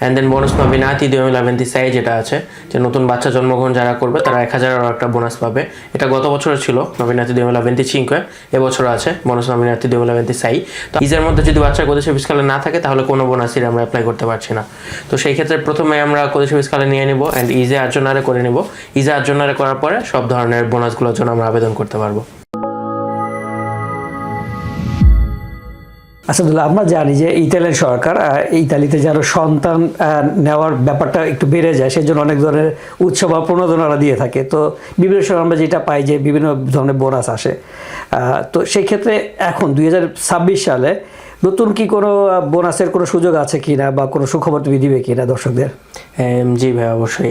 And then bonus নবীনাতি 2026 যেটা আছে যে নতুন বাচ্চা জন্মগ্রহণ যারা করবে তারা 1000 এর একটা বোনাস পাবে। এটা গত বছরের ছিল নবীনাতি 2025, এবছর আছে বোনাস নবীনাতি 2026। তো ইজের মধ্যে যদি বাচ্চার কদেশে ফিসকালে না থাকে তাহলে কোনো বোনাসই আমরা অ্যাপ্লাই করতে পারছি না। তো সেই ক্ষেত্রে প্রথমে আমরা কদেশে ফিসকালে নিয়ে নিব অ্যান্ড ইজে আর্জনারে করে নিব। ইজে আর্জনারে করার পরে সব ধরনের বোনাসগুলোর জন্য আমরা আবেদন করতে পারবো। আসাদুল্লাহ, আমরা জানি যে ইতালিয়ান সরকার ইতালিতে যারা সন্তান নেওয়ার ব্যাপারটা একটু বেড়ে যায়, সেই জন্য অনেক ধরনের উৎসব বা প্রণোদনা দিয়ে থাকে। তো বিভিন্ন সময় আমরা যেটা পাই যে বিভিন্ন ধরনের বোনাস আসে। তো সেই ক্ষেত্রে এখন 2026 সালে নতুন কি কোনো বোনাসের কোনো সুযোগ আছে কিনা বা কোনো সুখবর তুমি দিবে কিনা দর্শকদের? জি ভাই, অবশ্যই।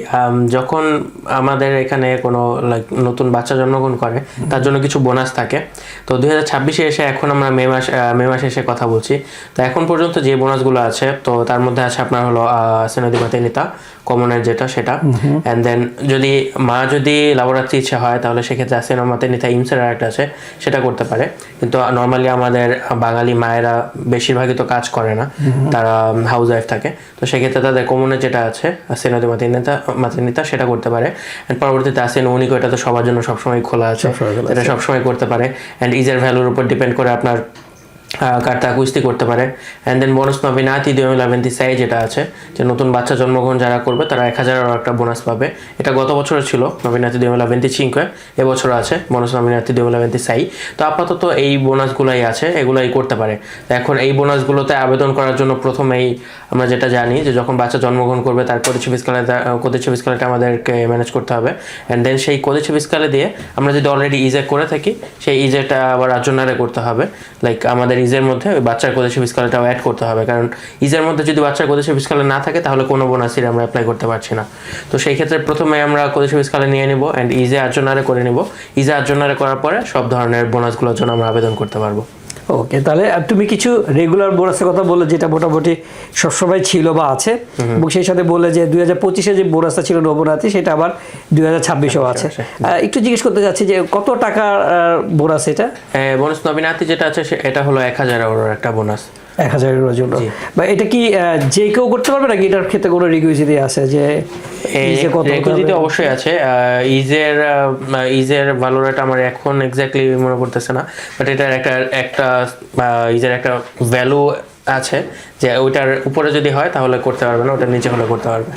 যখন আমাদের এখানে কোনো নতুন বাচ্চা জন্মগ্রহণ করে তার জন্য কিছু বোনাস থাকে। তো 2026-এ এসে এখন আমরা মে মাসে এসে কথা বলছি। তো এখন পর্যন্ত যে বোনাসগুলো আছে তো তার মধ্যে আছে আপনার হলো সেনদি মাতেনিতা কমনের যেটা সেটা, অ্যান্ড দেন যদি লাবরাত্রি ইচ্ছা হয় তাহলে সেক্ষেত্রে সেনা মাতেনিতা ইমসের একটা আছে সেটা করতে পারে। কিন্তু নর্মালি আমাদের বাঙালি মায়েরা বেশিরভাগই তো কাজ করে না, তারা হাউস ওয়াইফ থাকে। তো সেক্ষেত্রে তাদের কমনের যেটা আছে সেনদি মাতেনিতা সেটা করতে পারে। অ্যান্ড পরবর্তীতে আসেন উনিকো, এটা তো সবার জন্য সবসময় খোলা আছে, এটা সবসময় করতে পারে। অ্যান্ড ইজের ভ্যালুর উপর ডিপেন্ড করে আপনার কার্তা কুস্তি করতে পারে। অ্যান্ড দেন বোনাস নবীনাতি 2026 যেটা আছে যে নতুন বাচ্চা জন্মগ্রহণ যারা করবে তারা 1000 এর একটা বোনাস পাবে। এটা গত বছরের ছিল নবীনাতি 2025, এবছর আছে বোনাস নবীনাতি 2026। তো আপাতত এই বোনাসগুলাই আছে, এগুলাই করতে পারে। এখন এই বোনাসগুলোতে আবেদন করার জন্য প্রথমেই আমরা যেটা জানি যে যখন বাচ্চা জন্মগ্রহণ করবে তার কোদেশি ফিসকালেটা আমাদেরকে ম্যানেজ করতে হবে। অ্যান্ড দেন সেই কোদেশি ফিসকালে দিয়ে আমরা যদি অলরেডি ইজে করে থাকি সেই ইজেটা আবার আর্জনারে করতে হবে। লাইক আমাদের ইজের মধ্যে ওই বাচ্চার কোদেশি ফিসকালটাও অ্যাড করতে হবে, কারণ ইজের মধ্যে যদি বাচ্চার কোদেশি ফিসকালে না থাকে তাহলে কোনো বোনাসই আমরা অ্যাপ্লাই করতে পারছি না। তো সেই ক্ষেত্রে প্রথমে আমরা কোদেশি ফিসকালে নিয়ে নিব অ্যান্ড ইজে আর্জনারে করে নিব। ইজে আর্জনারে করার পরে সব ধরনের বোনাসগুলোর জন্য আমরা আবেদন করতে পারবো। ওকে, তাহলে তুমি কিছু রেগুলার বোনাসের কথা বললে যেটা মোটামুটি সবসময় ছিল বা আছে, এবং সেই সাথে বললে যে 2025-এ যে বোনাসটা ছিল নবনাতি সেটা আবার 2026-এও আছে। একটু জিজ্ঞেস করতে যাচ্ছি যে কত টাকার বোনাস এটা? বোনাস নবীনাতি যেটা আছে এটা হলো 1000 এর একটা বোনাস। 1000 এর জন্য। বা এটা কি যে কেউ করতে পারবে নাকি এটার ক্ষেত্রে কোনো রিকুইজিটি আছে? যে রিকুইজিটি অবশ্যই আছে। ইজের ভ্যালুটা আমার এখন এক্স্যাক্টলি মনে পড়তেছে না, বাট এটার একটা ইজের একটা ভ্যালু আছে যে ওইটার উপরে যদি হয় তাহলে করতে পারবে না, ওটার নিচে হলে করতে পারবে।